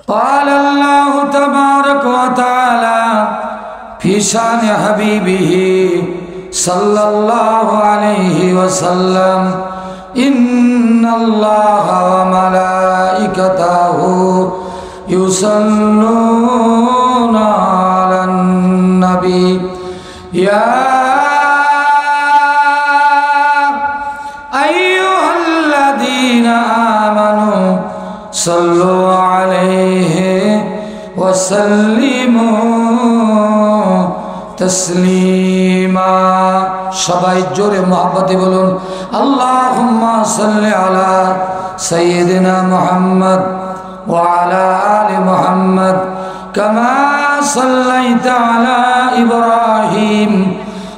قال الله تبارك وتعالى في شان حبيبه صلى الله عليه وسلم إن الله وملائكته يصلون على النبي يا أيها الذين آمنوا صلوا عليه وسلموا تسليما সবাই জোরে মুহাব্বতে বলুন আল্লাহুম্মা সাল্লি আলা সাইয়্যিদিনা মুহাম্মদ ওয়া আলা আলি মুহাম্মদ কামা সাল্লাইতা আলা ইব্রাহিম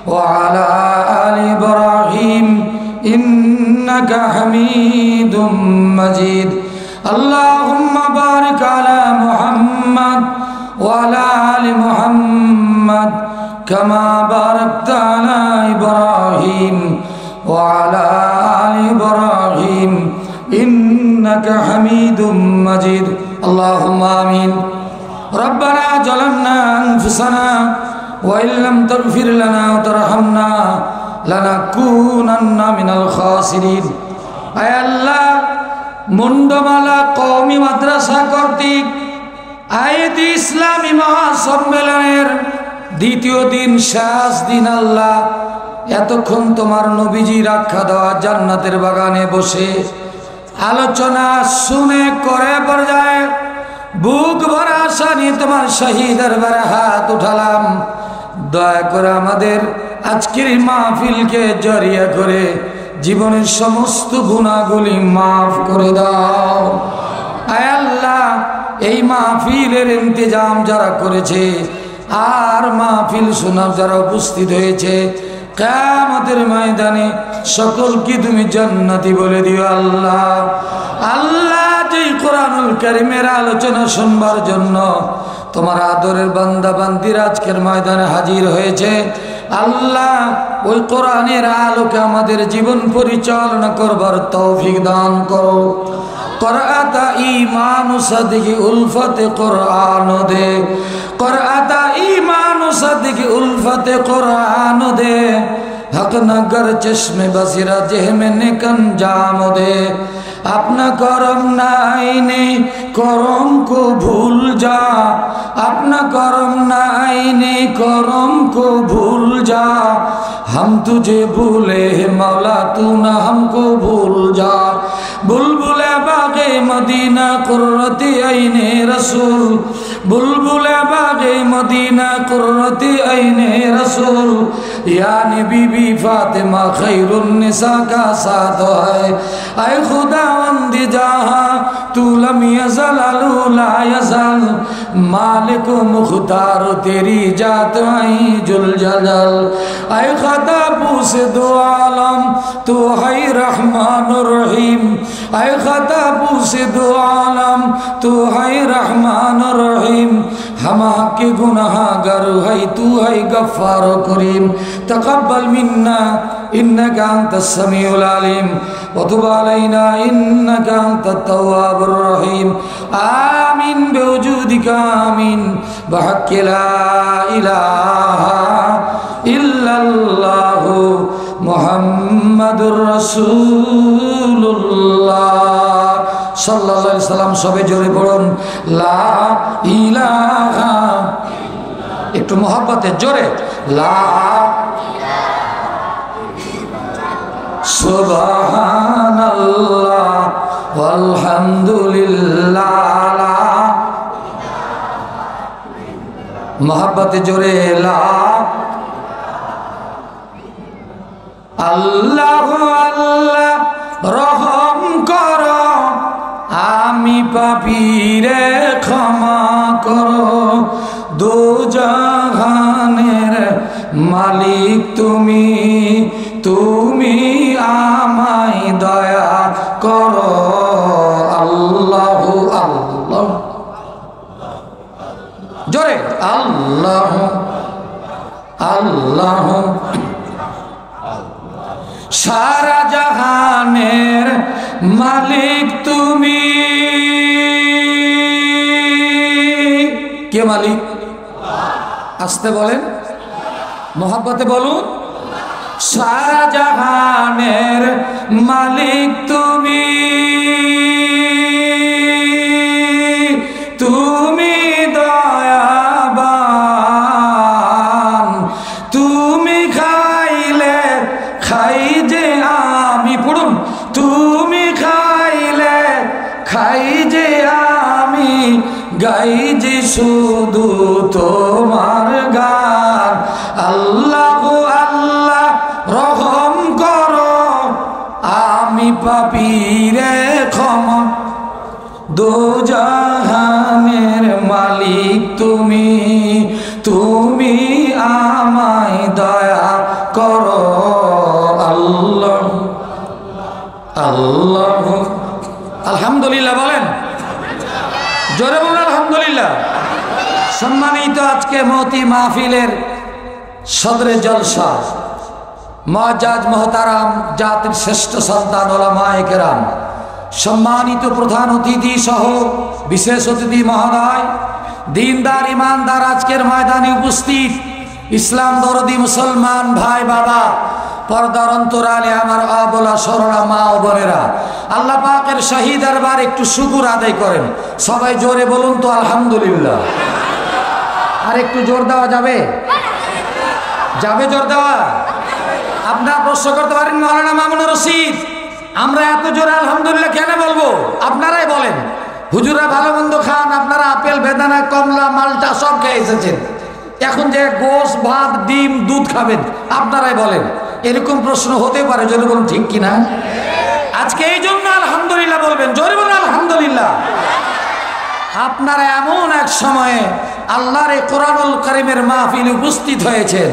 ওয়া আলা আলি ইব্রাহিম ইন্নাকা হামিদুম মাজিদ اللهم بارك على محمد وعلى آل محمد كما باركت على إبراهيم وعلى آل إبراهيم إنك حميد مجيد اللهم آمين ربنا ظلمنا أنفسنا وإن لم تغفر لنا وترحمنا لنكونن من الخاسرين أي الله মুন্ডমালা কওমি মাদ্রাসা কর্তৃক আয়াতি ইসলামী মহাসম্মেলনের দ্বিতীয় দিন শেষ দিন আল্লাহ এতক্ষণ তোমার নবীজি রাখা দেওয়া জান্নাতের বাগানে বসে আলোচনা শুনে করে পর্যায়ে বুক ভরা আশা নিয়ে তোমার শহীদের বারে হাত উঠালাম দয়া করে আমাদের আজকের মাহফিলকে জরিয়া করে জীবনের সমস্ত গুনাহগুলি মাফ করে দাও আয় আল্লাহ এই মাহফিলের ইন্তজাম যারা করেছে আর মাহফিল শোনার যারা উপস্থিত হয়েছে কিয়ামতের ময়দানে সকলকে তুমি জান্নাতি বলে দিও আল্লাহ আল্লাহ যে কোরআনুল কারীমের আলোচনা শুনবার জন্য তোমার আদরের বান্দা বান্দিরা আজকের ময়দানে হাজির হয়েছে আল্লাহ ওই কোরআনের আলোকে আমাদের জীবন পরিচালনা করবার তৌফিক দান করো করাতা ঈমান ও সাদকি উলফতে কোরআন দে করাতা ঈমান ও সাদকি উলফতে কোরআন দে হক নগর চশমে বসিরা জেহমে নেকন জাম দে अपना करम नाइने करम को भूल जा अपना करम नाइने करम को भूल जा हम तुझे भूले मौला तू ना हमको भूल जा बुलबुले बागे मदीना कुर्रती ऐने रसूल बुलबुले बागे मदीना कुर्रती ऐने रसूल यानी बीबी फातिमा खैरुन निसा का साथ है ऐ खुदा वंदी जहां तू लम यज़ल ला यज़ल मालिक मुख्तार तेरी जात आई जुल जलाल ऐ खुदा पूसे दो आलम तू है रहमानुर रहीम ऐ खुदा पूसे दो आलम तू है रहमानुर रहीम हम के गुनाहगार है तू है गफ्फार करीम तक़ब्बल मिन्ना إنك أنت السميع العليم وتب علينا إنك أنت التواب الرحيم آمين بوجودك آمين بحق لا إله إلا الله محمد رسول الله صلى الله عليه وسلم সবে জোরে পড়ুন লা ইলাহা একটু মহব্বতে জোরে লা সুবহানাল্লাহ ওয়ালহামদুলিল্লাহ মহব্বতে জোরে লা আল্লাহ আল্লাহ রহম করো আমি পাপীরে ক্ষমা করো দো জাহানের মালিক তুমি তুমি আমায় দয়া করো আল্লাহ আল্লাহ জোরে আল্লাহ আল্লাহ সারা জাহানের মালিক তুমি কে মালিক? আসতে বলেন, মোহাব্বতে বলুন। সারা জাহানের মালিক তুমি, তুমি দয়াবান, তুমি খাইলে খাই যে আমি, পড়ুন, তুমি খাইলে খাই যে আমি, গাই যে শুধু তোমার গান। আল্লাহ আল্লাহ রহম করো, আমি পাপীরে ক্ষমা। দোজাহানের মালিক তুমি, তুমি আমায় দয়া করো। আল্লাহ আল্লাহ। আলহামদুলিল্লাহ বলেন, জোরে বলুন আলহামদুলিল্লাহ। সম্মানিত আজকে মতি মাহফিলের সদরে জলসা, মুআজ্জাজ মুহতারাম জাতির শ্রেষ্ঠ সন্তান ওলামায়ে কেরাম, সম্মানিত প্রধান অতিথি সহ বিশেষ অতিথি মহোদয়, দিনদার ইমানদার আজকের ময়দানে উপস্থিত ইসলাম দরদি মুসলমান ভাই বাবা, পর্দার অন্তরালে আমার অবলা সরলা মা ও বোনেরা, আল্লাহ পাকের শাহী দরবার একটু শুকর আদায় করেন। সবাই জোরে বলুন তো আলহামদুলিল্লাহ। আর একটু জোর দেওয়া যাবে? যাবে জোর দেওয়া? আপনারা প্রশ্ন করতে পারেন মাওলানা মামুনুর রশিদ, আমরা এত জোরে আলহামদুলিল্লাহ কেন বলবো? আপনারাই বলেন। হুজুরা ভালো মন্দ খান, আপনারা আপেল বেদানা কমলা মালটা সব খেয়ে এসেছেন, এখন যে গোশ ভাত ডিম দুধ খাবেন, আপনারাই বলেন। এরকম প্রশ্ন হতে পারে, জোরে বলুন ঠিক কিনা? আজকে এই জন্য আলহামদুলিল্লাহ বলবেন, জোরে বলুন আলহামদুলিল্লাহ। আপনারা এমন এক সময়ে আল্লাহর এই কোরআনুল কারীমের মাহফিলে উপস্থিত হয়েছেন,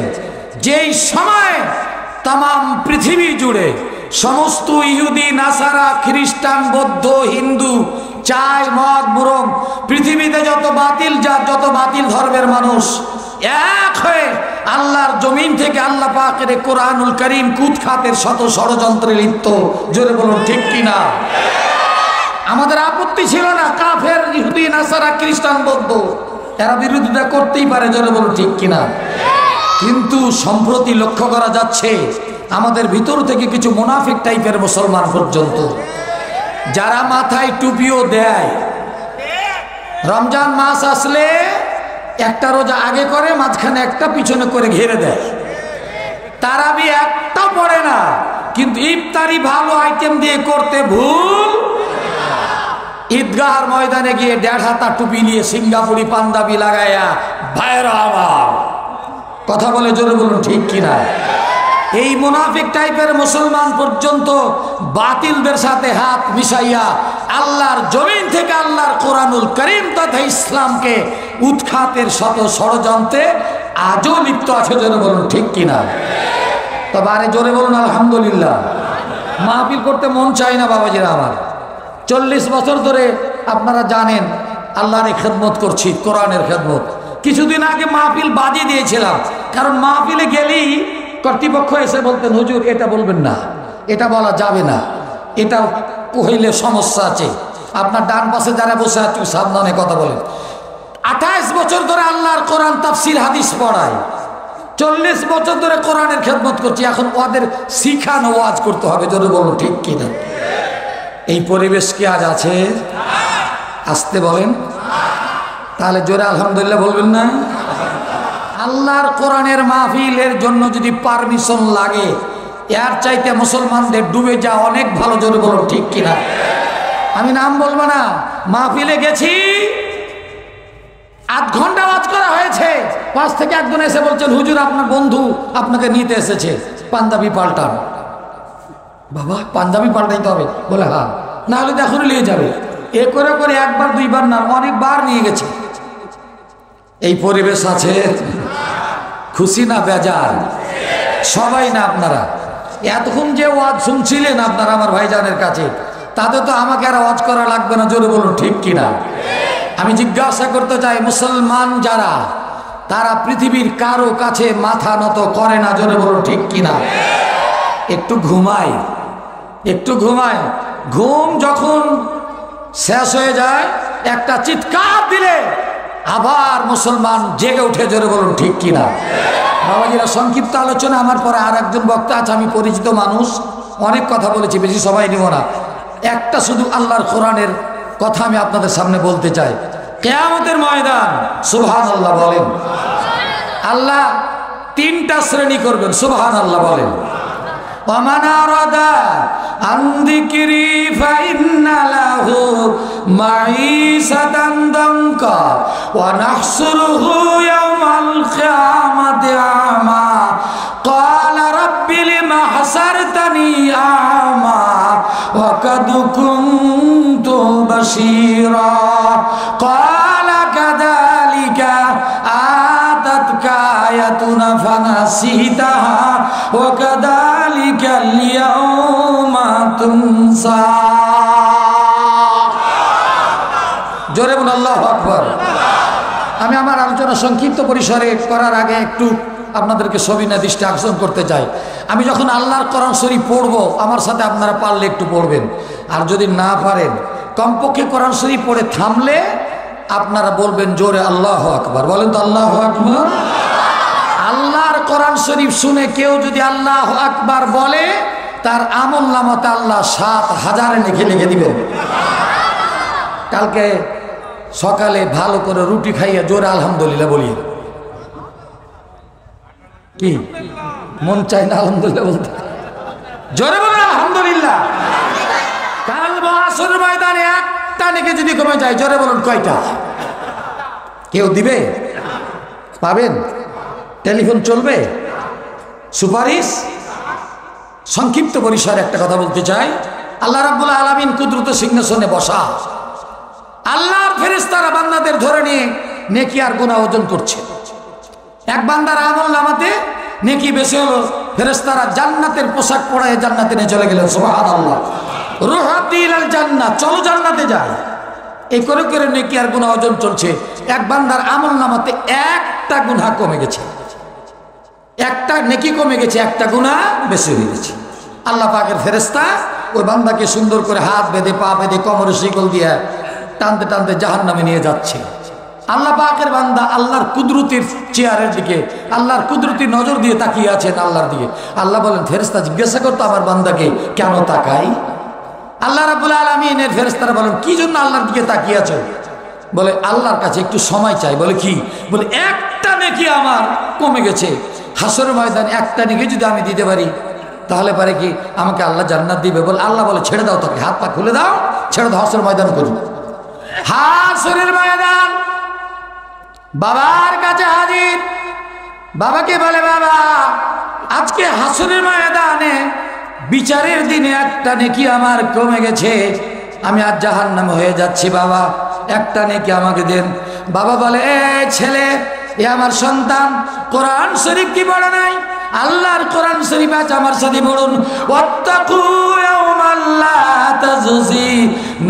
যেই সময় তাম পৃথিবী জুড়ে সমস্ত ইহুদি নাসারা খ্রিস্টান বৌদ্ধ হিন্দু চায় মদ মুরগ পৃথিবীতে যত বাতিল জাত যত বাতিল ধর্মের মানুষ এক হয়ে আল্লাহর জমিন থেকে আল্লাহ পাকের কোরআনুল কারীম কুৎখাতের শত ষড়যন্ত্রে লিপ্ত। জোরে বলুন ঠিক কিনা? আমাদের আপত্তি ছিল না, কাফের ইহুদি নাসারা খ্রিস্টান বৌদ্ধ এরা বিরোধিতা করতেই পারে, জোরে বলুন ঠিক কিনা? কিন্তু সম্প্রতি লক্ষ্য করা যাচ্ছে আমাদের ভিতর থেকে কিছু মুনাফিক টাইপের মুসলমান পর্যন্ত, যারা মাথায় টুপিও দেয়, রমজান মাস আসলে একটা রোজা আগে করে, মাঝখানে একটা পিছনে করে ঘিরে দেয়, তারাবি একটা পড়ে না, কিন্তু ইফতারি ভালো আইটেম দিয়ে করতে ভুল। ঈদগাহর ময়দানে গিয়ে ১.৫ হাতা টুপি নিয়ে সিঙ্গাপুরি পাঞ্জাবি লাগাইয়া ভাইরা আমার কথা বলে, জোরে বলুন ঠিক কিনা? এই মুনাফিক টাইপের মুসলমান পর্যন্ত বাতিলদের সাথে হাত মিশাইয়া আল্লাহর জমিন থেকে আল্লাহর কোরআনুল কারীম তথা ইসলামকে উৎখাতের শত ষড়যন্ত্রে আজও লিপ্ত আছে, জোরে বলুন ঠিক কিনা? তবে আরে জোরে বলুন আলহামদুলিল্লাহ। মাহফিল করতে মন চায় না বাবাজিরা আমার। 40 বছর ধরে আপনারা জানেন আল্লাহর খেদমত করছি, কোরআনের খেদমত। কিছুদিন আগে মাহফিল বাজিয়ে দিয়েছিলাম, কারণ মাহফিলে গেলেই কর্তৃপক্ষ এসে বলতেন, হুজুর এটা বলবেন না, এটা বলা যাবে না, এটা কইলে সমস্যা আছে, আপনার ডান পাশে যারা বসে আছে সাবধানে কথা বলেন। 28 বছর ধরে আল্লাহর কোরআন তাফসির হাদিস পড়ায়, 40 বছর ধরে কোরআনের খেদমত করছি, এখন ওদের শিখানো ওয়াজ করতে হবে, জোরে বলুন ঠিক কিনা? এই পরিবেশ কি আজ আছে? আসতে বলেন, তাহলে জোরে আলহামদুলিল্লাহ বলবেন না? আল্লাহর কোরআনের মাহফিলের জন্য যদি পারমিশন লাগে, এর চাইতে মুসলমানদের ডুবে যাওয়া অনেক ভালো, জোরে বলুন ঠিক কিনা? আমি নাম বলবো না, মাহফিলে গেছি, 8 ঘন্টা ওয়াজ করা হয়েছে, পাশ থেকে একজন এসে বলছেন, হুজুর আপনার বন্ধু আপনাকে নিতে এসেছে, পাঞ্জাবি পাল্টান। বাবা পাঞ্জাবি পাল্টাইতে হবে? বলে হ্যাঁ, না হলে দেখুন নিয়ে যাবে। এ করে করে একবার দুইবার না অনেকবার নিয়ে গেছে। এই পরিবেশ আছে, খুশি না বেজার? সবাই না আপনারা এতক্ষণ যে ওয়াজ শুনছিলেন আপনারা আমার ভাইজানের কাছে, তাতে তো আমাকে আর ওয়াজ করা লাগবে না, জোরে বলুন ঠিক কিনা? আমি জিজ্ঞাসা করতে চাই, মুসলমান যারা তারা পৃথিবীর কারো কাছে মাথা নত করে না, জোরে বলুন ঠিক কিনা? একটু ঘুমায়, একটু ঘুমায়, ঘুম যখন শেষ হয়ে যায় একটা চিৎকার দিলে আবার মুসলমান জেগে উঠে, জোরে বলুন ঠিক কিনা। বাবাজিরা, সংক্ষিপ্ত আলোচনা, আমার পরে আর একজন বক্তা আছে, আমি পরিচিত মানুষ, অনেক কথা বলেছি, বেশি সময় নিব না। একটা শুধু আল্লাহর কোরআনের কথা আমি আপনাদের সামনে বলতে চাই। কিয়ামতের ময়দান, সুবহানাল্লাহ বলেন। আল্লাহ তিনটা শ্রেণী করবেন, সুবহানাল্লাহ বলেন। ومن أراد عن ذكري فإن له معيشة ضنكا ونحشره يوم القيامة أعمى قال رب لم حشرتني أعمى وقد كنت بصيرا قال كذلك آتتك آياتنا فنسيتها وكذلك اليوم تنسى। জোরে বলুন আল্লাহু আকবার। আমি আমার আলোচনা সংক্ষিপ্ত পরিসরে করার আগে একটু আপনাদেরকে সবিনয় দৃষ্টি আকর্ষণ করতে চাই। আমি যখন আল্লাহর কোরআন শরীফ পড়বো, আমার সাথে আপনারা পারলে একটু পড়বেন, আর যদি না পারেন কমপক্ষে কোরআন শরীফ পড়ে থামলে আপনারা বলবেন জোরে আল্লাহু আকবার। বলেন তো আল্লাহু আকবার। আল্লাহর কোরআন শরীফ শুনে কেউ যদি আল্লাহু আকবার বলে, তার আমল নামাতে আল্লাহ ৭,০০০ লিখে দিবেন। কালকে সকালে ভালো করে রুটি খাইয়া জোরে আলহামদুলিল্লাহ বলিয়ে, কি মন চাই না আলহামদুলিল্লাহ বলতে? জোরে বলেন আলহামদুলিল্লাহ। কাল মাহশরের ময়দানে একটা নেকি যদি কমে যায়, জোরে বলুন কয়টা? কেউ দিবে? পাবেন? টেলিফোন চলবে? সুপারিশ? সংক্ষিপ্ত পরিসরে একটা কথা বলতে চাই। আল্লাহ রাব্বুল আলামিন কুদরত সিংহাসনে বসা, আল্লাহর ফেরেশতারা বান্দাদের ধরে নিয়ে নেকি আর গুনাহ ওজন করছে। এক বান্দার আমল নামাতে নেকি বেশি হলো, ফেরেশতারা জান্নাতের পোশাক পরায় জান্নাতে নিয়ে চলে গেলেন, সুবহানাল্লাহ। রুহাতি ইলাল জান্নাহ, চলো জান্নাতে যাই। এই করে করে নেকি আর গুনাহ ওজন চলছে। এক বান্দার আমল নামাতে একটা গুনাহ কমে গেছে, একটা নেকি কমে গেছে, একটা গুনাহ বেশি হয়ে গেছে। আল্লাহ পাকের ফেরেশতা ওই বান্দাকে সুন্দর করে হাত বেঁধে, পা বেঁধে, কোমরে শিকল দিয়ে টানতে টানতে জাহান্নামে নিয়ে যাচ্ছে। আল্লাহ পাকের বান্দা আল্লাহর কুদরতির চেয়ারের দিকে, আল্লাহর কুদরতির নজর দিয়ে তাকিয়ে আছেন আল্লাহর দিকে। আল্লাহ বলেন, ফেরেশতা জিজ্ঞাসা করতো আমার বান্দাকে কেন তাকাই? আল্লাহ রাব্বুল আলামিনের ফেরেশতারা বলেন, কি জন্য আল্লাহর দিকে তাকিয়ে আছো? বলে আল্লাহর কাছে একটু সময় চাই। বলে কি? বলে একটা নেকি আমার কমে গেছে, হাসরের ময়দানে একটা নেকি যদি আমি দিতে পারি তাহলে পারে কি আমাকে আল্লাহ জান্নাত দিবে। বলে আল্লাহ বলে ছেড়ে দাও, তাকে হাত পা খুলে দাও, ছেড়ে দাও, হাসরের ময়দান করুন। হাসরের ময়দান, বাবার কাছে হাজির। বাবাকে বলে, বাবা আজকে হাসরের ময়দানে বিচারের দিনে একটা নেকি আমার কমে গেছে, আমি আজ জাহান্নামে হয়ে যাচ্ছি, বাবা একটা নেকি আমাকে দেন। বাবা বলে, এ ছেলে, এ আমার সন্তান, কোরআন শরীফ কি পড়ে নাই? আল্লাহর কোরআন শরীফ আছে, আমার সাথে পড়ুন। ওয়াত্তাকু ইয়াওমান লা তাজজি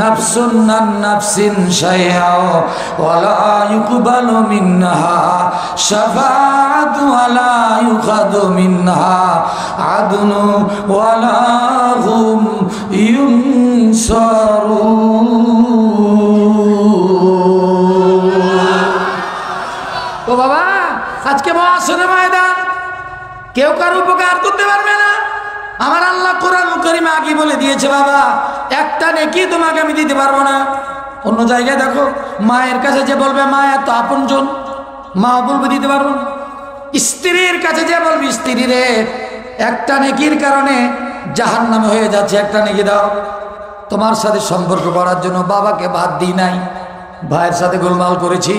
নাফসুন আন নাফসিন শাইআ ওয়া লা ইউকবালু মিনহা শাফাআতু ওয়া লা ইউখাযু মিনহা আদলু ওয়া লা হুম ইউনসারুন। ও বাবা, আজকে মাহশরের ময়দান, কেউ কারো উপকার করতে পারবে না। আমার আল্লাহ কোরআন কারীমে আগে বলে দিয়েছে, বাবা একটা নেকি তোমাকে আমি দিতে পারবো না। অন্য জায়গায় দেখো, মায়ের কাছে যে বলবে মা এত আপনজন, মা বলবে দিতে পারবো না। স্ত্রীর কাছে যে বলবে, স্ত্রী রে একটা নেকির কারণে জাহান্নামে হয়ে যাচ্ছে, একটা নেকি দাও। তোমার সাথে সম্পর্ক করার জন্য বাবাকে বাদ দিই নাই, ভাইয়ের সাথে গোলমাল করেছি,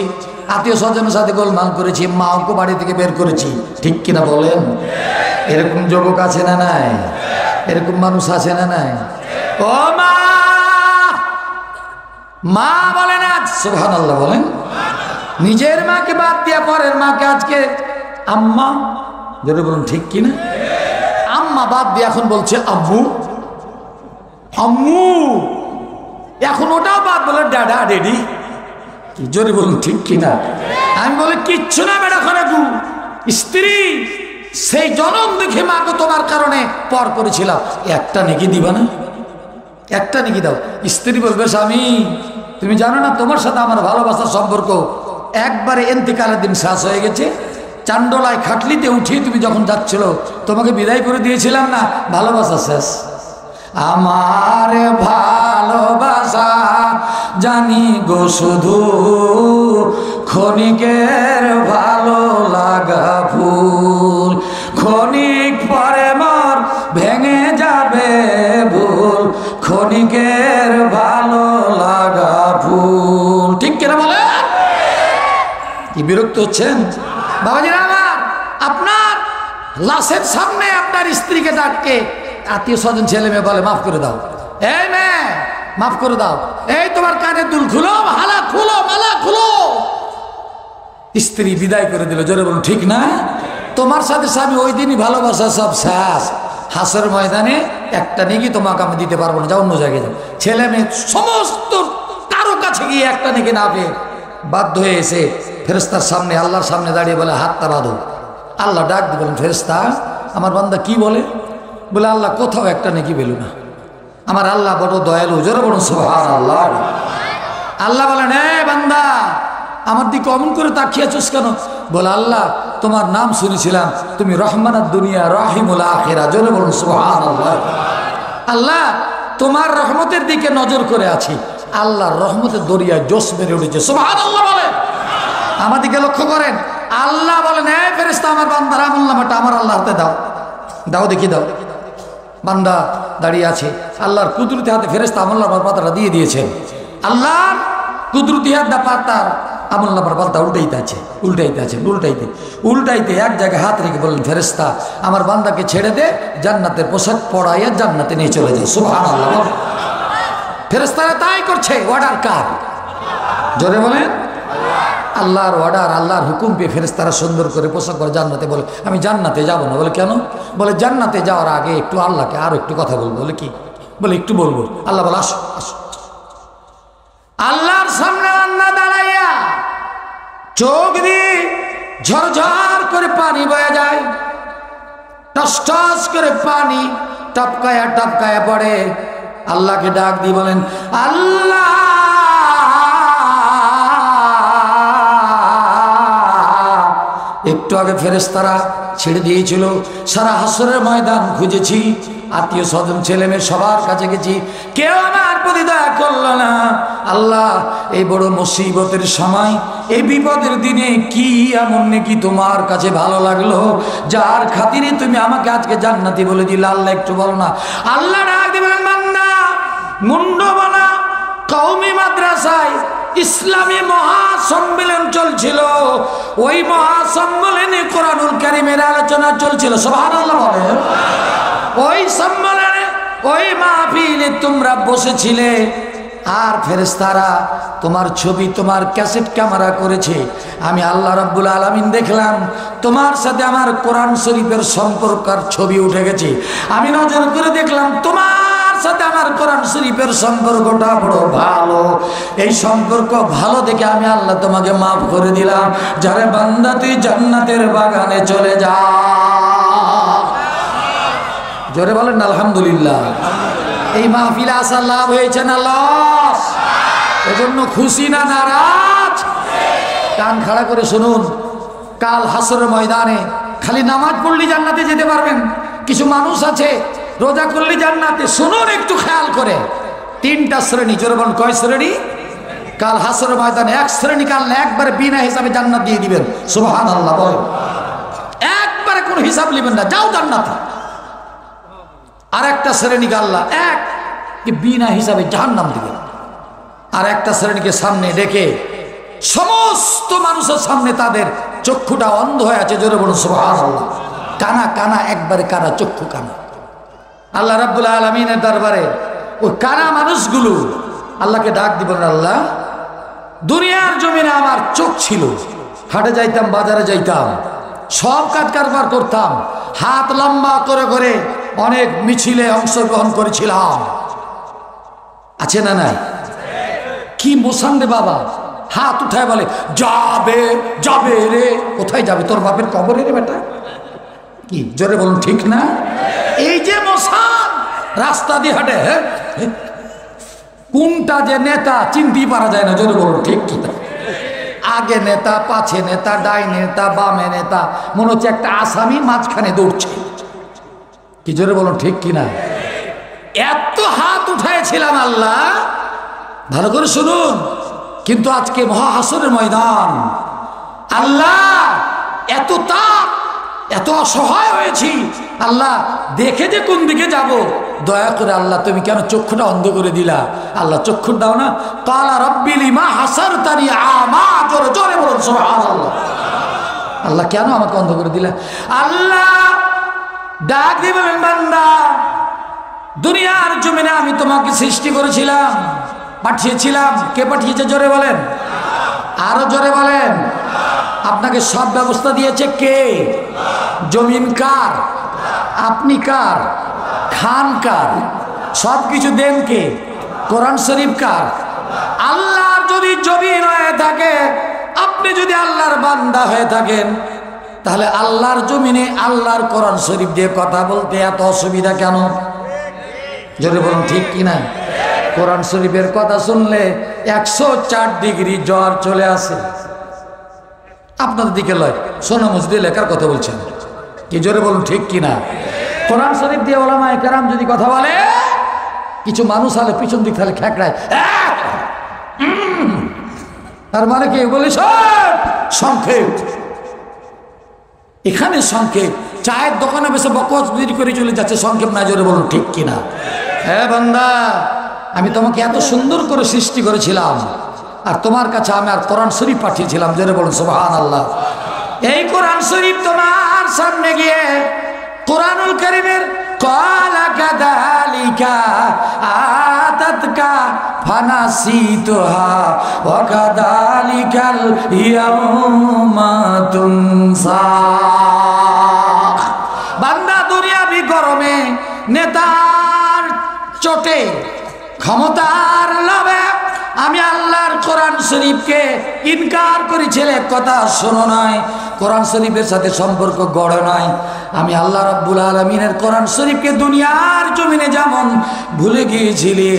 আত্মীয় স্বজনের সাথে গোলমাল করেছি, মাকে বাড়ি থেকে বের করেছি, ঠিক কিনা বলেন? এরকম যুবক আছে না নাই? এরকম মানুষ আছে না নাই? ও মা, মা বলেন আজ, সুবহানাল্লাহ বলেন, নিজের মাকে বাদ দিয়া পরের মাকে আজকে আম্মা, যদি বলুন ঠিক কিনা? আম্মা বাদ দিয়ে এখন বলছে আব্বু, আম্মু, এখন ওটাও বাদ বলে ড্যাডা, ডেডি। জোরে বলুন ঠিক কিনা? আমি বলে কিচ্ছু না বেটা, খারাপু স্ত্রী, সেই জনম দেখে মাকে তোমার কারণে পর করেছিলাম, একটা নেকি দিবা না? একটা নেকি দাও। স্ত্রী বলবে, স্বামী তুমি জানো না তোমার সাথে আমার ভালোবাসার সম্পর্ক একবারে এন্তেকালের দিন শেষ হয়ে গেছে। চান্ডলায় খাটলিতে উঠিয়ে তুমি যখন যাচ্ছিল, তোমাকে বিদায় করে দিয়েছিলাম না, ভালোবাসা শেষ। আমার ভালোবাসা জানি গো শুধু ক্ষণিকের ভালো লাগা ফুল, ক্ষণিক পরে মর ভেঙে যাবে ভুল, ক্ষণিকের ভালো লাগা ফুল। ঠিক কিনা বলে? কি বিরক্ত হচ্ছেন বাবাজিরা আমার? আপনার লাশের সামনে আপনার স্ত্রীকে ডাককে আত্মীয় স্বজন ছেলে মেয়ে বলে মাফ করে দাও, এই মেয়ে মাফ করে দাও, এই তোমার কানের দুল খুলো, হালা খুলো, মালা খুলো। স্ত্রী বিদায় করে দিল। জোরে বলুন ঠিক না? তোমার সাথে স্বামী ওই দিনই ভালোবাসা সব শেষ। হাসর ময়দানে একটা নেকি তোমাকে আমি দিতে পারবো না, যাও অন্য জায়গায় যাও। ছেলে মেয়ে সমস্ত কারো কাছে গিয়ে একটা নেকি না পেয়ে বাধ্য হয়ে এসে ফেরেশতার সামনে, আল্লাহর সামনে দাঁড়িয়ে বলে হাতটা বাঁধো। আল্লাহ ডাক দিয়ে বলেন, ফেরেশতা আমার বান্দা কি বলে? বলে আল্লাহ কোথাও একটা নেকি পেল না। আমার আল্লাহ বড় দয়ালু। জোরে বলুন সুবহানাল্লাহ। আল্লাহ বলেন, এ বান্দা আমার দিকে অমন করে তাকিয়েছিস কেন? বলে আল্লাহ তোমার নাম শুনেছিলাম, তুমি রহমানাদ দুনিয়া রাহিমুল আখিরা। জোরে বলুন সুবহানাল্লাহ। আল্লাহ তোমার রহমতের দিকে নজর করে আছি। আল্লাহর রহমতের দরিয়ায় জোশ মেরে উঠেছে। সুবহানাল্লাহ বলে। আমার দিকে লক্ষ্য করেন। আল্লাহ বলেন, এই ফেরেশতা আমার বান্দার আমলনামাটা আমার আল্লাহর হাতে দাও, দাও দেখি দাও। বান্দা দাঁড়িয়ে আছে, আল্লাহর কুদরতি হাতে ফেরেশতা আমলনামার পাতাটা দিয়ে দিয়েছেন। আল্লাহর কুদরতি হাত দা পাতার আমলনামার পাতা উল্টাইতে আছে, উল্টাইতে আছে, উল্টাইতে এক জায়গায় হাত রেখে বললেন, ফেরেশতা আমার বান্দাকে ছেড়ে দে, জান্নাতের পোশাক পরাইয়া জান্নাতে নিয়ে চলে যায়। সুবহানাল্লাহ। ফেরেশতারা তাই করছে। অর্ডার কার? জোরে বলেন। আল্লাহর অর্ডার, আল্লাহর হুকুম পেয়ে ফেরেশতারা সুন্দর করে পোশাক পরে জান্নাতে। বলে আমি জান্নাতে যাব না। বলে কেন? বলে জান্নাতে যাওয়ার আগে একটু আল্লাহকে আরো একটু কথা বলবো। বলে কি? বলে একটু বলবো। আল্লাহ বলে আসো আসো। আল্লাহর সামনে আল্লাহ দাঁড়াইয়া চোখ দিয়ে ঝরঝর করে পানি বয়ে যায়, টস টস করে পানি টপকায়া টপকায়া পড়ে। আল্লাহকে ডাক দিয়ে বলেন, আল্লাহ একটু আগে ফেরেশতারা ছেড়ে দিয়েছিল, সারা হাসরের ময়দান খুঁজেছি, আত্মীয় স্বজন ছেলে মেয়ে সবার কাছে গেছি, কেউ আমার প্রতি দয়া করল না। আল্লাহ এই বড় মুসিবতের সময়, এই বিপদের দিনে কি এমন নাকি তোমার কাছে ভালো লাগলো যার খাতিরে তুমি আমাকে আজকে জান্নাতি বলে দিলে? আল্লাহ একটু বলো না। আল্লাহ ডাক দিয়ে বলেন, বান্দা মুন্ডবানা কওমি মাদ্রাসায় ইসলামী মহাসম্মেলন চলছিল। ওই মহাসম্মেলনে কোরআনুল কারীমের আলোচনা চলছিল। সুবহানাল্লাহ বলেন। ওই সম্মেলনে, ওই মাহফিলে তোমরা বসেছিলে, আর ফেরেশতারা তোমার ছবি, তোমার ক্যাসেট ক্যামেরা করেছে। আমি আল্লাহ রাব্বুল আলামিন দেখলাম তোমার সাথে আমার কোরআন শরীফের সম্পর্কের ছবি উঠে গেছে। আমি নজর করে দেখলাম তোমার সাথে আমার কোরআন শরীফের সম্পর্কটা বড় ভালো। এই সম্পর্ক ভালো দেখে আমি আল্লাহ তোমাকে মাফ করে দিলাম। যারে বান্দা তুই জান্নাতের বাগানে চলে যা। জোরে বলেন আলহামদুলিল্লাহ। এই মাহফিলে আসার লাভ হয়েছে না লস? এজন্য খুশি না নারাজ? কান খাড়া করে শুনুন, কাল হাসরের ময়দানে খালি নামাজ পড়লে জান্নাতে যেতে পারবেন। কিছু মানুষ আছে রোজা করলে জান্নাতে। শুনুন একটু খেয়াল করে, তিনটা শ্রেণী। জোরে বলেন কয় শ্রেণী? কাল হাসরের ময়দানে এক শ্রেণী কাল একবারে বিনা হিসাবে জান্নাত দিয়ে দিবেন। সুবহানাল্লাহ বলেন। একবারে কোনো হিসাব নেবেন না, যাও জান্নাতে। আর একটা শ্রেণীকে আল্লাহ এক বিনা হিসাবে জাহান্নাম দিবেন। আর একটা শ্রেণীকে সামনে ডেকে সমস্ত মানুষের সামনে তাদের চক্ষুটা অন্ধ হয়ে আছে। জোরে বলুন সুবহানাল্লাহ। কানা কানা, একবারে কানা, চক্ষু কানা। আল্লাহ রাব্বুল আলামিনের দরবারে ওই কানা মানুষগুলো আল্লাহকে ডাক দিবেন, আল্লাহ দুনিয়ার জমিনে আমার চোখ ছিল, হাটে যাইতাম, বাজারে যাইতাম, সব কাজ কারবার করতাম, হাত লম্বা করে করে অনেক মিছিলে অংশগ্রহণ করেছিলাম। আছে না নাই? কি মোসান রে বাবা, হাত উঠায় বলে যাবে যাবে রে। কোথায় যাবে? তোর বাপের কবরে রে বেটা। কি জোরে বলুন ঠিক না? এই যে মোসান রাস্তা দিয়ে হাঁটে, কোনটা যে নেতা চিনতেই পারা যায় না। জোরে বলুন ঠিক কি? আগে নেতা, পাছে নেতা, ডাইনে নেতা, বামে নেতা, মনে হচ্ছে একটা আসামি মাঝখানে দৌড়ছে। কি জোরে বলুন ঠিক কিনা? এত হাত উঠাইছিলাম আল্লাহ, ভালো করে শুনুন। কিন্তু আজকে মহাহাসরের ময়দান, আল্লাহ এত তাপ, এত অসহায় হয়েছি আল্লাহ, দেখে যে কোন দিকে যাব, দয়া করে আল্লাহ তুমি কেন চক্ষুটা অন্ধ করে দিলা? আল্লাহ চক্ষু দাও না। কালা রব্বি লিমা হাসারতানি আমা, জোরে জোরে বলুন সুবহানাল্লাহ। আল্লাহ কেন আমাকে অন্ধ করে দিলা? আল্লাহ ডাক দিয়ে বলেন, বান্দা দুনিয়ার জমিনে আমি তোমাকে সৃষ্টি করেছিলাম, পাঠিয়েছিলাম। কে পাঠিয়েছে জোরে বলেন, আরো জোরে বলেন। আপনাকে সব ব্যবস্থা দিয়েছে কে? জমিন কার? আপনি কার? খান কার? সব কিছু দেন কে? কোরআন শরীফ কার? আল্লাহর যদি জমিন হয়ে থাকে, আপনি যদি আল্লাহর বান্দা হয়ে থাকেন, তাহলে আল্লাহর জমিনে আল্লাহর কোরআন শরীফ দিয়ে কথা বলতে এত অসুবিধা কেন? জোরে বলুন ঠিক কিনা? কোরআন শরীফের কথা শুনলে 104 ডিগ্রি জ্বর চলে আসে। আপনাদের দিকে লয়, সোনা মসজিদে লেখার কথা বলছেন। কি জোরে বলুন ঠিক কিনা? কোরআন শরীফ দিয়ে ওলামায়ে কেরাম যদি কথা বলে, কিছু মানুষ আলে পিছন দিক তাহলে খেকড়ায়, তার মানে কি বলি সংক্ষেপ। এখানে সংক্ষেপ, চায়ের দোকানে বসে বকওয়াজ বিক্রি করে চলে যাচ্ছে, সংক্ষেপ না। জোরে বলুন ঠিক কিনা? হ্যাঁ বান্দা, আমি তোমাকে এত সুন্দর করে সৃষ্টি করেছিলাম, আর তোমার কাছে আমি আর কোরআন শরীফ পাঠিয়েছিলাম। জোরে বলুন সুবহানাল্লাহ। এই কোরআন শরীফ তোমার সামনে গিয়ে কোরআনুল কারীমের ক্বালা কাযালিকা আতাতকা ফানাসিতুহা ওয়া কাযালিকাল ইয়াউমা তুনসা। বান্দা দুনিয়াবি গরমে, নেতার চোটে, ক্ষমতার লোভে আমি আল্লাহর কোরআন শরীফকে ইনকার করেছিলে, কথা শোনো নয়, কোরআন শরীফের সাথে সম্পর্ক গড়ে নয়। আমি আল্লাহ রাব্বুল আলামিনের কোরআন শরীফকে দুনিয়ার জমিনে যেমন ভুলে গিয়েছিলে,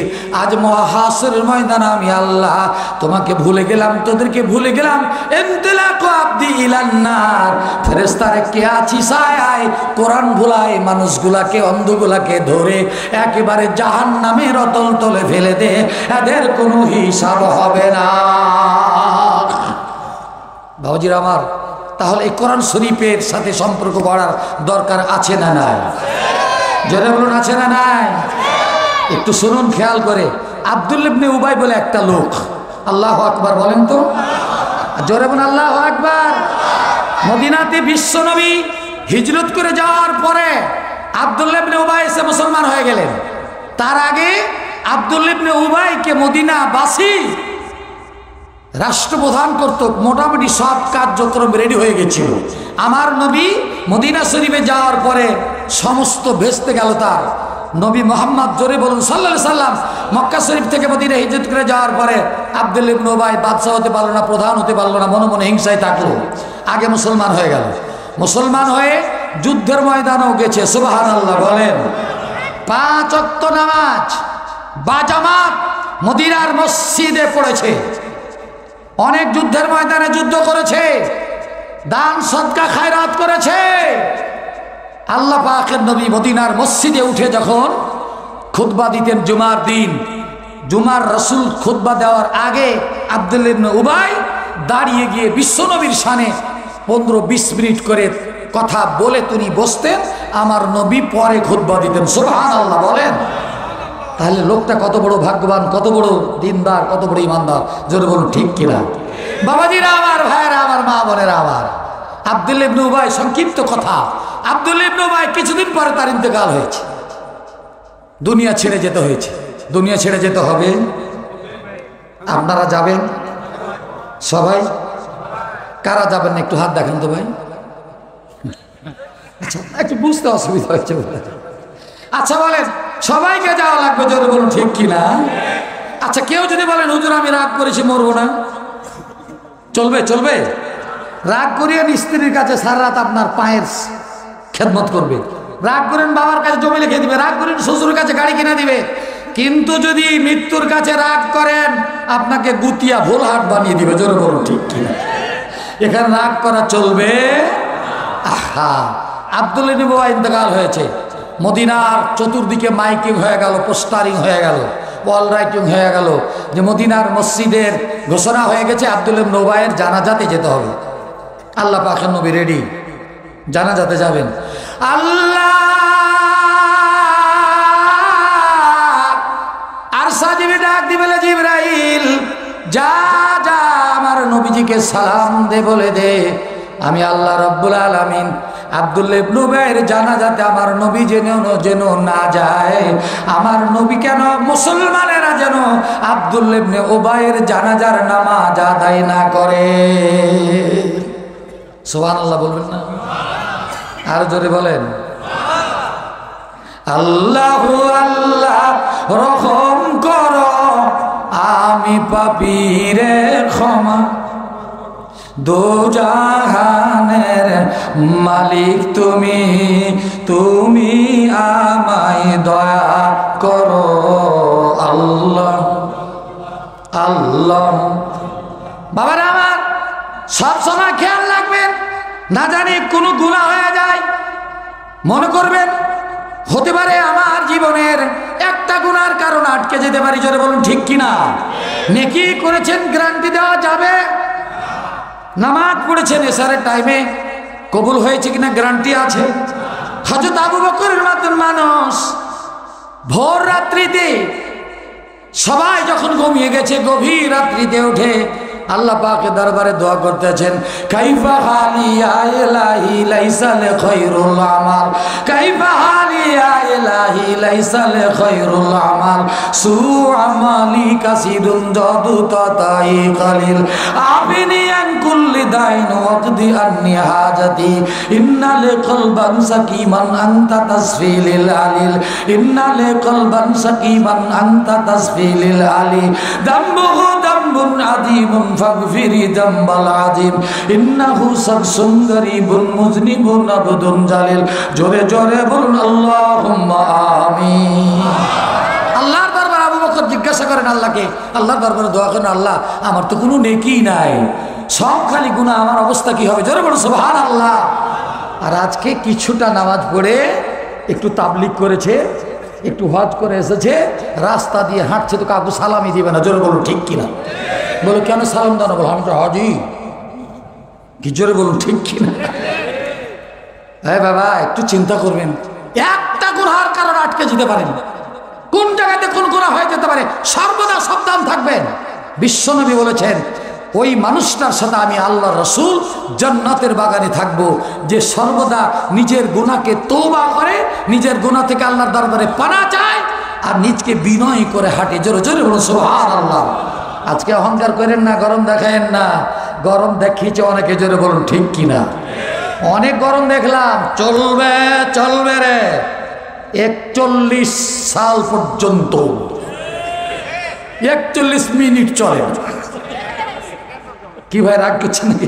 আজ মহাহাসরের ময়দানে আমি আল্লাহ তোমাকে ভুলে গেলাম, তোদেরকে ভুলে গেলাম। ইনতিলাকু আবদি ইলান্নার, ফেরেশতারা কে আছি ছায়ায় কোরআন ভুলায় মানুষগুলাকে, অন্ধগুলাকে ধরে একেবারে জাহান্নামের অতল তলে ফেলে দে, এদের কোনো হিসাব হবে না। বাবাজিরা আমার, তাহলে এই কোরআন শরীফের সাথে সম্পর্ক করার দরকার আছে না নাই? জোরে বলুন আছে না নাই? একটু শুনুন খেয়াল করে। আব্দুল্লাহ ইবনে উবাই বলে একটা লোক, আল্লাহু আকবার বলেন তো, জোরে বলুন আল্লাহু আকবার। মদিনাতে বিশ্বনবী হিজরত করে যাওয়ার পরে আব্দুল্লাহ ইবনে উবাই এসে মুসলমান হয়ে গেলেন। তার আগে আব্দুল্লাহ ইবনে উবাইকে মদিনাবাসী রাষ্ট্রপ্রধান করত, মোটামুটি সব কার্যক্রম রেডি হয়ে গেছিল। আমার নবী মদিনা শরীফে যাওয়ার পরে সমস্ত ভেস্তে গেল তার। নবী মোহাম্মদ, জোরে বলুন সাল্লাল্লাহু আলাইহি সাল্লাম, মক্কা শরীফ থেকে মদিনা হিজরত করে যাওয়ার পরে আব্দুল্লাহ ইবনে উবাই বাদশাহ হতে পারলো না, প্রধান হতে পারলো না, মনে মনে হিংসায় থাকলো। আগে মুসলমান হয়ে গেল, মুসলমান হয়ে যুদ্ধের ময়দানেও গেছে। সুবহানাল্লাহ বলেন। 5 ওয়াক্ত নামাজ বাজামাত মদিনার মসজিদে পড়েছে, অনেক যুদ্ধের ময়দানে যুদ্ধ করেছে, দান সদকা খায়রাত করেছে। আল্লাহ পাকের নবী মদিনার মসজিদে উঠে যখন খুতবা দিতেন জুমার দিন, জুমার রাসূল খুতবা দেওয়ার আগে আব্দুল্লাহ ইবনে উবাই দাঁড়িয়ে গিয়ে বিশ্বনবীর শানে 15-20 মিনিট করে কথা বলে তিনি বসতেন, আমার নবী পরে খুতবা দিতেন। সুবহানাল্লাহ বলেন। তাহলে লোকটা কত বড় ভাগ্যবান, কত বড় দিনদার, কত বড় ইমানদার, জোরে বলুন ঠিক কিনা? বাবাজিরা আমার, ভাইয়েরা আমার, মা বোনেরা আমার, আব্দুল্লাহ ইবনে উবাই, সংক্ষিপ্ত কথা, আব্দুল্লাহ ইবনে উবাই কিছুদিন পরে তার ইন্তেকাল হয়েছে, দুনিয়া ছেড়ে যেতে হয়েছে। দুনিয়া ছেড়ে যেতে হবে, আপনারা যাবেন সবাই? কারা যাবেন না একটু হাত দেখান তো ভাই। আচ্ছা, একটু বুঝতে অসুবিধা হচ্ছে। আচ্ছা বলেন, সবাইকে যাওয়া লাগবে, জোরে বলুন ঠিক কিনা? আচ্ছা, কেউ যদি বলেন হুজুর আমি রাগ করেছি মরবো না, চলবে? চলবে? রাগ করিয়ে স্ত্রীর কাছে সারা রাত আপনার পায়ের খেদমত করবে, রাগ করেন বাবার কাছে জমি লিখে দিবে, রাগ করেন শ্বশুরের কাছে গাড়ি কিনে দিবে, কিন্তু যদি মৃত্যুর কাছে রাগ করেন আপনাকে গুতিয়া ভোলহাট বানিয়ে দিবে। জোরে বলুন ঠিক কিনা? এখানে রাগ করা চলবে। আহা, আব্দুল্লাহ ইবনে উবাই ইন্তেকাল হয়েছে, মদিনার চতুর্দিকে মাইকিং হয়ে গেল, পোস্টারিং হয়ে গেল, ওয়াল রাইটিং হয়ে গেল যে মদিনার মসজিদের ঘোষণা হয়ে গেছে আব্দুল্লাহ ইবনে উবাইয়ের জানাজাতে যেতে হবে। আল্লাহ পাকের নবী রেডি, জানাজাতে যাবেন। আল্লাহ আর সাজিবে ডাক দিবে, জিবরাইল যা যা আমার নবীজিকে সালাম দে, বলে দে আমি আল্লাহ রাব্বুল আলামিন আব্দুল্লাহ ইবনে উবাইয়ের জানাজাতে আমার নবী যেন না যায়, আমার নবী কেন মুসলমানেরা যেন আব্দুল্লাহ ইবনে উবাইয়ের জানাজার নামাজ আদায় না করে। সুবহানাল্লাহ বলবেন না? আর জোরে বলেন আল্লাহু আল্লাহ রহম করো আমি পাপী রে ক্ষমা, দোজাহানের মালিক তুমি, তুমি আমায় দয়া করো আল্লাহ আল্লাহ। বাবারা আমার সব সময় খেয়াল রাখবেন, না জানি কোনো গুনাহ হয়ে যায়, মনে করবেন হতে পারে আমার জীবনের একটা গুনার কারণ আটকে যেতে পারি। জোরে বলুন ঠিক কিনা? নেকি করেছেন গ্যারান্টি দেওয়া যাবে? নামাজ পড়েছেন এশারের টাইমে, কবুল হয়েছে কিনা গ্যারান্টি আছে? হযরত আবু বকরের মতন মানুষ ভোর রাত্রিতে সবাই যখন ঘুমিয়ে গেছে গভীর রাত্রিতে উঠে আল্লাহ পাকের দরবারে দোয়া করতেছেন, কাইফা হালি ইয়া ইলাহি লাইসা লি খায়রুল আমাল, কাইফা হালি ইয়া ইলাহি লাইসা লি খায়রুল আমাল, সু আমালি কাসিরুন জাদু তাতাই কালিল, আবিনি আন কুল্লি দাইন ওয়াকদি আন্নি হাজাতি, ইন্না লি কলবান সাকিমান আনতা তাসফিলিল আলিল, ইন্না লি কলবান সাকিমান আনতা তাসফিলিল আলি, দামবুহু দামবুন আযীমুন ফাগফিরি যামবাল আযীম, ইন্নাহু শাখসুন গরীবুন মুযনিবুন আবদুন জালিল। জোরে জোরে বলুন আল্লাহুম্মা আমিন। আল্লাহর দরবারে আবু বকর জিজ্ঞাসা করেন আল্লাহকে, আল্লাহর দরবারে দোয়া করেন, আল্লাহ আমার তো কোনো নেকি নাই, সব খালি গুনাহ, আমার অবস্থা কি হবে? জোরে বলুন সুবহানাল্লাহ। আর আজকে কিছুটা নামাজ পড়ে একটু তাবলীগ করেছে, একটু হজ করে এসেছে, রাস্তা দিয়ে হাঁটছে তো কাউকে সালামই দিবে না। জোরে বলুন ঠিক কিনা? বলো কেন সালাম দাও না? বলো আমি তো হাজি। কি জোরে বলুন ঠিক কিনা? হ্যাঁ বাবা একটু চিন্তা করবেন, একটা গুনাহের কারণে আটকে যেতে পারেন, কোন জায়গাতে কোন গুনাহ হয়ে যেতে পারে, সর্বদা সাবধান থাকবেন। বিশ্বনবী বলেছেন ওই মানুষটার সাথে আমি আল্লাহ রসুল জান্নাতের বাগানে থাকবো, যে সর্বদা নিজের গুনাহকে তওবা করে, নিজের গুনাহ থেকে আল্লাহর দরবারে পানা চায় আর নিজকে বিনয় করে হাঁটে। জোরে জোরে বলুন সুবহানাল্লাহ। আজকে অহংকার করেন না, গরম দেখায়েন না, গরম দেখিয়েছে অনেকে। জোরে বলুন ঠিক কিনা? অনেক গরম দেখলাম, চলবে চলবে রে 41 সাল পর্যন্ত, 41 মিনিট চলে। কি ভাই রাগ করছেন নাকি?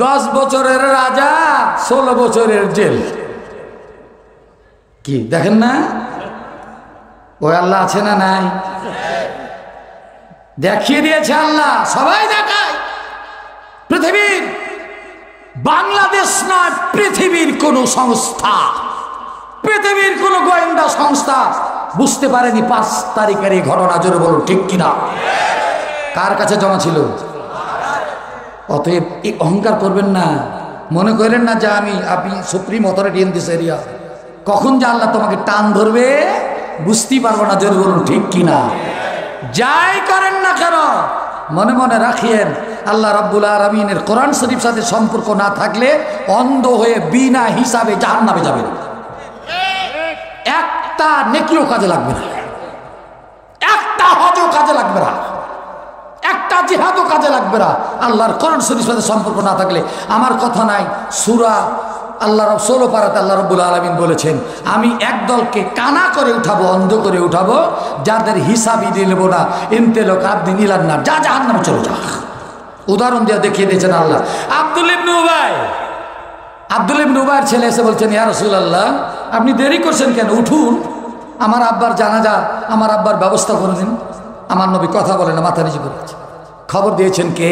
10 বছরের রাজা 16 বছরের জেল। কি দেখেন না? ওই আল্লাহ আছে না নাই? দেখিয়ে দিয়েছে আল্লাহ, সবাই দেখায়। পৃথিবীর বাংলাদেশ নয়, পৃথিবীর কোন সংস্থা, পৃথিবীর কোন গোয়েন্দা সংস্থা বুঝতে পারেনি 5 তারিখের এই ঘটনা। জোরে বলুন ঠিক কিনা? কার কাছে জমা ছিল? অতএব এই অহংকার করবেন না, মনে করেন না যে আপনি supreme authority in this area, কখন যে আল্লাহ তোমাকে টান ধরবে বুঝতেই পারবো না। জোরে বলুন ঠিক কিনা? যাই করেন না কেন মনে মনে রাখিয়েন, আল্লাহ রাব্বুল আলামিনের কোরআন শরীফ সাথে সম্পর্ক না থাকলে অন্ধ হয়ে বিনা হিসাবে জাহান্নামে যাবেন। একটা নেকিও কাজে লাগবে না, একটা হজও কাজে লাগবে না, একটা জিহাদও কাজে লাগবে না, আল্লাহর কোরআন শরীফের সাথে সম্পর্ক না থাকলে। আমার কথা নাই, সূরা আল্লাহ 16 পারাতে আল্লাহ রাব্বুল আলামিন বলেছেন, আমি এক দলকে কানা করে উঠাবো, অন্ধ করে উঠাবো, যাদের হিসাবই দিয়ে নেবো না, ইনতে লোক আবদিন ইলান নার, যা জাহান্নামে চলে যা। উদাহরণ দিয়ে দেখিয়ে দিয়েছেন আল্লাহ। আব্দুল্লাহ ইবনে উবাইয়ের ছেলে এসে বলছেন, ইয়া রাসূলুল্লাহ আপনি দেরি করছেন কেন, উঠুন, আমার আব্বার জানাজা, আমার আব্বার ব্যবস্থা করে দিন। আমার নবী কথা বলে না, মাথা নিচু করেছে। খবর দিয়েছেন কে?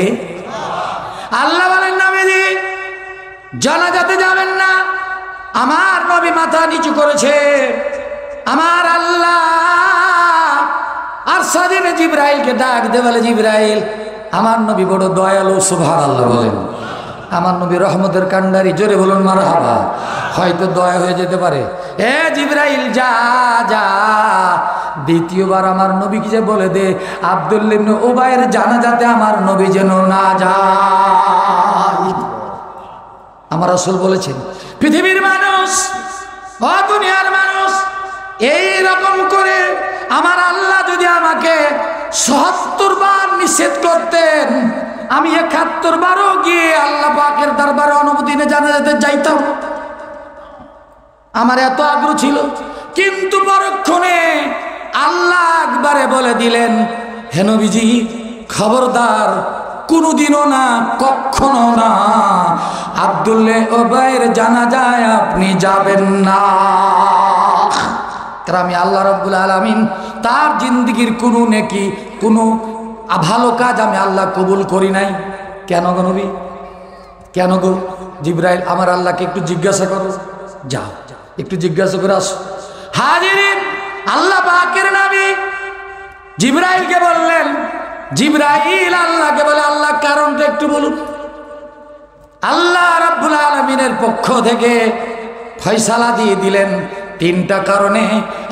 আল্লাহ বলেন, নবীজি জানাজাতে যাবেন না। আমার নবী মাথা নিচু করেছে। আমার আল্লাহ আর সাদিনে জিবরাইলকে ডাক দে, বলে জিবরাইল, আমার নবী বড় দয়ালু, সুবহানাল্লাহ বলেন। আমার নবী রহমতের কান্ডারি, জোরে বলুন মারহাবা। হয়তো দয়া হয়ে যেতে পারে। এ জিবরাইল যা যা, দ্বিতীয়বার আমার নবীকে যে বলে দে আব্দুল্লাহ ইবনে উবাইয়ের জানাজাতে আমার নবী যেন না যায়। আমার রাসূল বলেছেন, পৃথিবীর মানুষ, ও দুনিয়ার মানুষ, এই রকম করে আমার আল্লাহ যদি আমাকে ৭৭ বার নিষেধ করতেন, আমি ৭১ বারও গিয়ে আল্লাহ পাকের দরবারে অনুমতি নিয়ে জানাজাতে যাইতাম। আমার এত আগ্রহ ছিল, কিন্তু পরক্ষণে আল্লাহ একবারে বলে দিলেন, হে নবীজি খবরদার, কোনোদিনও না, কখনো না, আব্দুল্লাহ উবাইয়ের জানাজায় আপনি যাবেন না। কারণ আমি আল্লাহ রাব্বুল আলামিন তার জিন্দেগীর কোনো নেকি, কোনো ভালো কাজ আমি আল্লাহ কবুল করি নাই। কেন গো নবী, কেন গো? জিবরাইল, আমার আল্লাহকে একটু জিজ্ঞাসা করো, যাও একটু জিজ্ঞাসা করে আসো। হাজিরিন, আল্লাহ পাকের নবী জিবরাইলকে বললেন, জিবরাইল আল্লাহকে বলে, আল্লাহ কারণটা একটু বলুন। আল্লাহ রাব্বুল আলামিনের পক্ষ থেকে ফয়সালা দিয়ে দিলেন, 3টা কারণে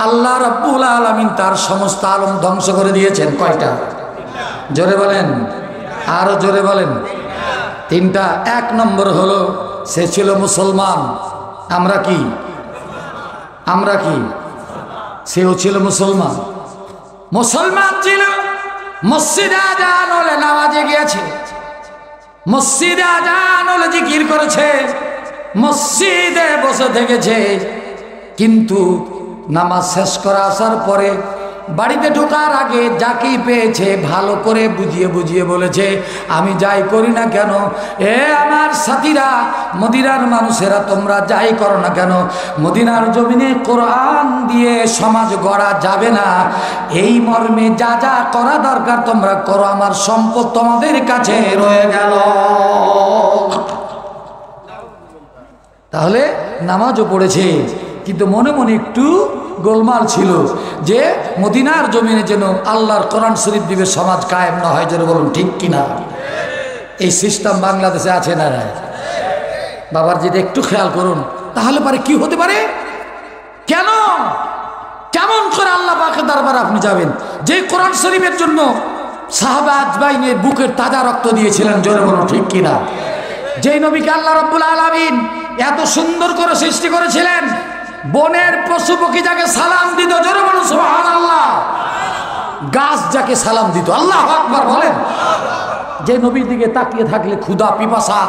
আল্লাহ রাব্বুল আলামিন তার সমস্ত আলম ধ্বংস করে দিয়েছেন। কয়টা? জোরে বলেন, আরো জোরে বলেন। 3টা। 1 নম্বর হলো, সে ছিল মুসলমান। আমরা কি? আমরা কি? সেও ছিল মুসলমান। মুসলমান ছিল, মসজিদে আযান হলে নামাজে গিয়েছে, মসজিদে আযান হলে জিকির করেছে, মসজিদে বসে থেকেছে, কিন্তু নামাজ শেষ করে আসার পরে বাড়িতে ঢোকার আগে যাকেই পেয়েছে ভালো করে বুঝিয়ে বুঝিয়ে বলেছে, আমি যাই করি না কেন, এ আমার সাথীরা, মদিনার মানুষেরা, তোমরা যাই করো না কেন, মদিনার জমিনে কোরআন দিয়ে সমাজ গড়া যাবে না। এই মর্মে যা যা করা দরকার তোমরা করো, আমার সম্পদ তোমাদের কাছে রয়ে গেল। তাহলে নামাজও পড়েছে, কিন্তু মনে মনে একটু গোলমাল ছিল যে মদিনার জমিনে যেন আল্লাহর কোরআন শরীফ দিবে সমাজ কায়েম না হয়। যেন বলুন ঠিক কিনা? এই সিস্টেম বাংলাদেশে আছে না? বাবার যদি একটু খেয়াল করুন, তাহলে পারে কি হতে পারে? কেন, কেমন করে আল্লাহ পাকের দরবারে আপনি যাবেন, যে কোরআন শরীফের জন্য সাহাবা আজমাইনের বুকের তাজা রক্ত দিয়েছিলেন? জোরে বলুন ঠিক কিনা? যেই নবীকে আল্লাহ রাব্বুল আলামিন এত সুন্দর করে সৃষ্টি করেছিলেন, বনের পশু পক্ষী যাকে সালাম দিত, জোরে বলুন সুবহানাল্লাহ, গাছ যাকে সালাম দিত, আল্লাহু আকবার বলেন। যে নবীর দিকে তাকিয়ে থাকলে ক্ষুধা পিপাসা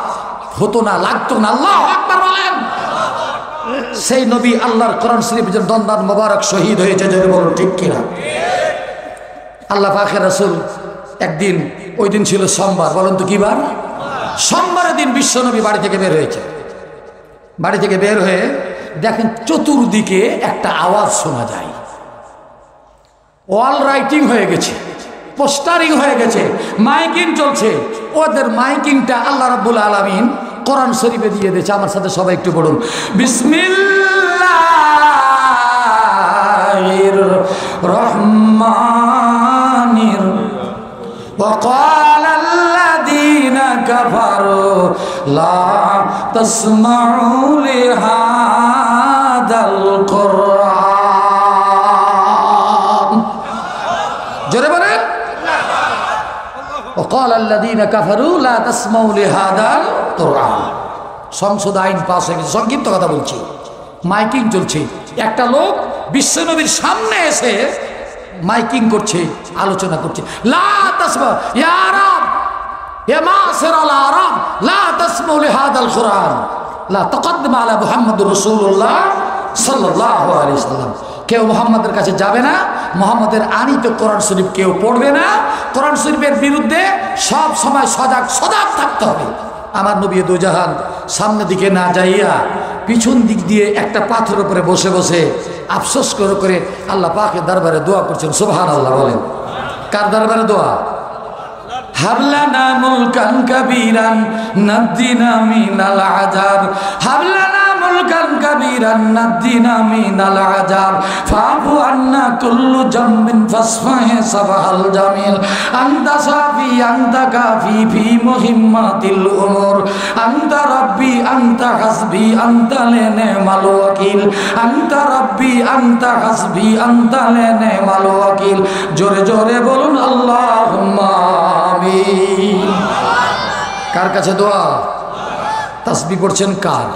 হতো না, লাগতো না, আল্লাহু আকবার বলেন। সেই নবী আল্লাহর কোরআন শরীফের জন্য দন্দান মোবারক শহীদ হয়েছে, জোরে বলুন ঠিক কিনা? আল্লাহ পাকের রাসূল একদিন, ওই দিন ছিল সোমবার, বলেন তো কি বার? সোমবারের দিন বিশ্ব নবী বাড়ি থেকে বের হয়েছে। বাড়ি থেকে বের হয়ে দেখেন চতুর্দিকে একটা আওয়াজ শোনা যায়, ওয়াল রাইটিং হয়ে গেছে, পোস্টারিং হয়ে গেছে, মাইকিং চলছে। ওদের মাইকিংটা আল্লাহ রাব্বুল আলামিন কোরআন শরীফে দিয়ে দিয়েছে। আমার সাথে সবাই একটু পড়ুন, বিসমিল্লাহির রহমানির ওয়াকালাল্লাযীনা কাফারু লা তাসমাউ লিহাদাল কুরআন। জোরে বলেন, ওয়াকালাল্লাযীনা কাফারু লা তাসমাউ লিহাদাল কুরআন। সংসদ আইন পাস হয়ে গেছে, সংক্ষিপ্ত কথা বলছি, মাইকিং চলছে। একটা লোক বিশ্বনবীর সামনে এসে মাইকিং করছে, আলোচনা করছে, লা তাসমা ইয়া আরব ইয়া মাসিরাল আরব লা তাসমাউ লিহাদাল কুরআন লা তাকদ্দাম আলা মুহাম্মাদুর রাসূলুল্লাহ সাল্লাল্লাহু আলাইহি সাল্লাম। কেউ মুহাম্মাদের কাছে যাবে না, মুহাম্মাদের আনিত কোরআন শরীফ কেউ পড়বে না। কোরআন শরীফের বিরুদ্ধে সব সময় সজাগ থাকতে হবে। আমার নবী দুজাহান সামনের দিকে না যাইয়া পিছন দিক দিয়ে একটা পাথর উপরে বসে বসে আফসোস করে করে আল্লাহ পাকের দরবারে দোয়া করছেন। সুবহানাল্লাহ বলেন। কার দরবারে দোয়া? হাবলানা মুলকান কাবীরান নাদ্দিনা মিনাল আযাব, হাবলানা মুলকান কাবীরান নাদ্দিনা মিনাল আযাব, ফাফু আন্না কুল্লু জামবিন ফাসফাহি সাবহাল জামিল, আনতা সাফি আনতা কাফি ফি মুহিম্মাতিল উমুর, আনতা রাব্বি আনতা হাসবি আনতা নি'মাল ওয়াকিল, আনতা রাব্বি আনতা হাসবি আনতা নি'মাল ওয়াকিল। জোরে জোরে বলুন আল্লাহুম্মা আমিন। কার কাছে দোয়া? তাসবিহ পড়ছেন কার?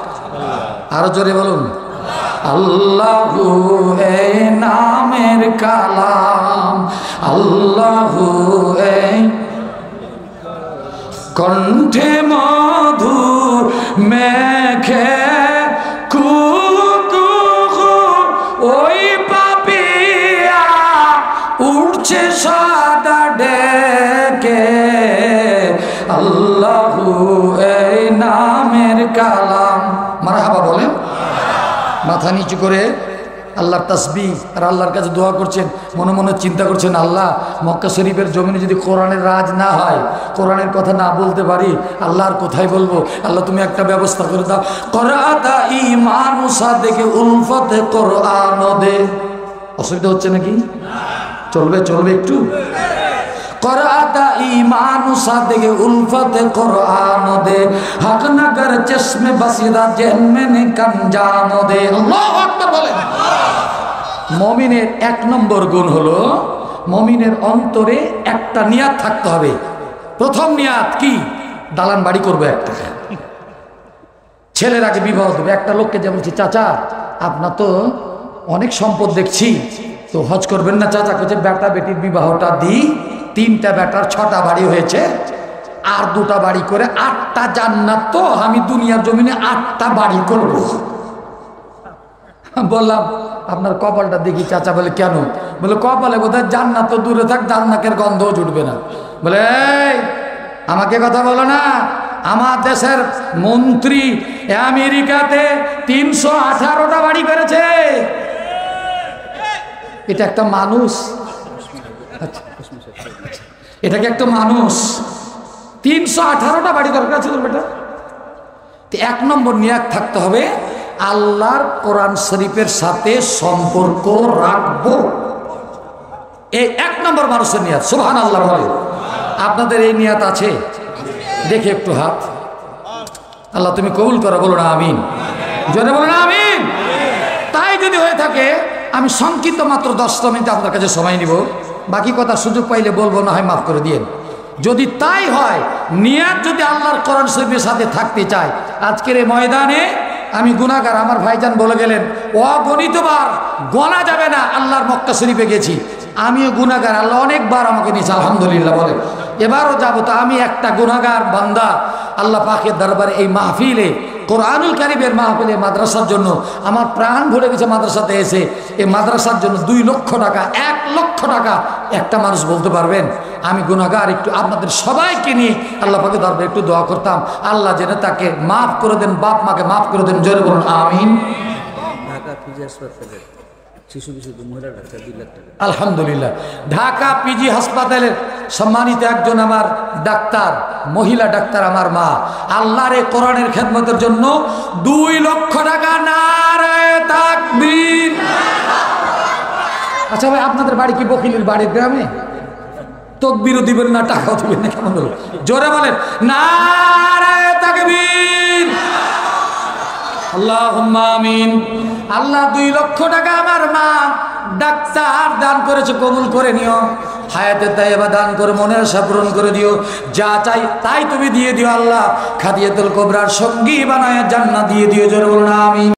আরো জোরে বলুন। আল্লাহু এই নামের কালাম, আল্লাহু এই কণ্ঠে মধু মেখে কুকু ওই পাপিয়া উঠছে সাদা ডেকে, আল্লাহু এই নামের কালাম। মারহাবা বলেন। মাথা নিচু করে আল্লাহর তাসবিহ আর আল্লাহর কাছে দোয়া করছেন, মনে মনে চিন্তা করছেন আল্লাহ মক্কা শরীফের জমিনে যদি কোরআনের রাজ না হয়, কোরআনের কথা না বলতে পারি, আল্লাহর কোথায় বলবো? আল্লাহ তুমি একটা ব্যবস্থা করে দাও। করাতা ঈমানু সাদেকে উলফতে কোরআন দে। অসুবিধা হচ্ছে নাকি? চলবে চলবে একটু। করাতা ঈমানু সাদেকে উলফতে কোরআন দে, হক নগর চশমে বসিরা জেহমে নে কঞ্জাম দে। আল্লাহু আকবার বলেন। মুমিনের এক নম্বর গুণ হলো মুমিনের অন্তরে একটা নিয়াত থাকতে হবে। প্রথম নিয়াত কি? দালান বাড়ি করবে একটা। ছেলের আগে বিবাহ দেবে। একটা লোককে যে বলছি, চাচা আপনার তো অনেক সম্পদ দেখছি, তো হজ করবেন না? চাচা কাছে বেটা বেটির বিবাহটা দিই, 3টা বেটার 6টা বাড়ি হয়েছে, আর 2টা বাড়ি করে 8টা জান্নাত, তো আমি দুনিয়ার জমিনে 8টা বাড়ি করব। বললাম আপনার কপালটা দেখি। চাচা বলে কেন? বলে কপালে বোধহয় জান্নাত তো দূরে থাক, জান্নাতের গন্ধও জুটবে না। বলে এই আমাকে কথা বলো না, আমার দেশের মন্ত্রী আমেরিকাতে 318টা বাড়ি করেছে। এটা একটা মানুষ? এটাকে একটা মানুষ 318টা বাড়ি দরকার আছে তোর বেটা। এক নম্বর নিয়াত থাকতে হবে আল্লাহর কোরআন শরীফের সাথে সম্পর্ক রাখবো। এই 1 নম্বর মানুষের নিয়াত। সুবহানাল্লাহ বলে। আপনাদের এই নিয়াত আছে? দেখে একটু হাত। আল্লাহ তুমি কবুল করো, বলো না আমিন। জোরে বলো না আমিন। তাই যদি হয়ে থাকে আমি সংক্ষিপ্ত মাত্র 10 মিনিট আপনার কাছে সময় নিব, বাকি কথা সুযোগ পাইলে বলবো, না হয় মাফ করে দিয়েন। যদি তাই হয়, নিয়াত যদি আল্লাহর কোরআন শরীফের সাথে থাকতে চায়, আজকের এই ময়দানে আমি গুনাহগার, আমার ভাইজান বলে গেলেন অগণিতবার গোনা যাবে না আল্লাহর মক্কা শরীফে গেছি, আমিও গুনাহগার, আল্লাহ অনেকবার আমাকে নিয়েছে, আলহামদুলিল্লাহ বলে। এবারও যাবো, তো আমি একটা গুনাহগার বান্দা আল্লাহ পাকের দরবারে এই মাহফিলে, কোরআনুল কারীমের মাহফিলে, মাদ্রাসার জন্য আমার প্রাণ ভরে গেছে। মাদ্রাসাতে এসে এই মাদ্রাসার জন্য 2 লক্ষ টাকা, 1 লক্ষ টাকা। একটা মানুষ বলতে পারবেন আমি গুনাহগার, একটু আপনাদের সবাইকে নিয়ে আল্লাহ পাকের দরবারে একটু দোয়া করতাম, আল্লাহ যেন তাকে মাফ করে দেন, বাপ মাকে মাফ করে দেন। জোরে বলুন আমিন। আলহামদুলিল্লাহ। ঢাকা পিজি হাসপাতালের সম্মানিত একজন আমার ডাক্তার, মহিলা ডাক্তার, আমার মা, আল্লাহর এই কোরআনের খেদমতের জন্য 2 লক্ষ টাকা। নারায়ে তাকবীর। আচ্ছা ভাই, আপনাদের বাড়ি কি বকিলের বাড়ির গ্রামে? তাকবীরও দিবেন না, টাকাও দিবেন না, কেমন হলো? জোরে বলেন নারায়ে তাকবীর। আল্লাহুম্মা আমিন। আল্লাহ 2 লক্ষ টাকা আমার মা ডাক্তার দান করেছে, কবুল করে নিও। হায়াতে তাইয়্যিবা দান করে মনের আশা পূরণ করে দিও। যা চাই তাই তুমি দিয়ে দিও আল্লাহ। খাদিজাতুল কুবরার সঙ্গী বানায়া জান্নাত দিয়ে দিও। জোরে বলুন আমিন।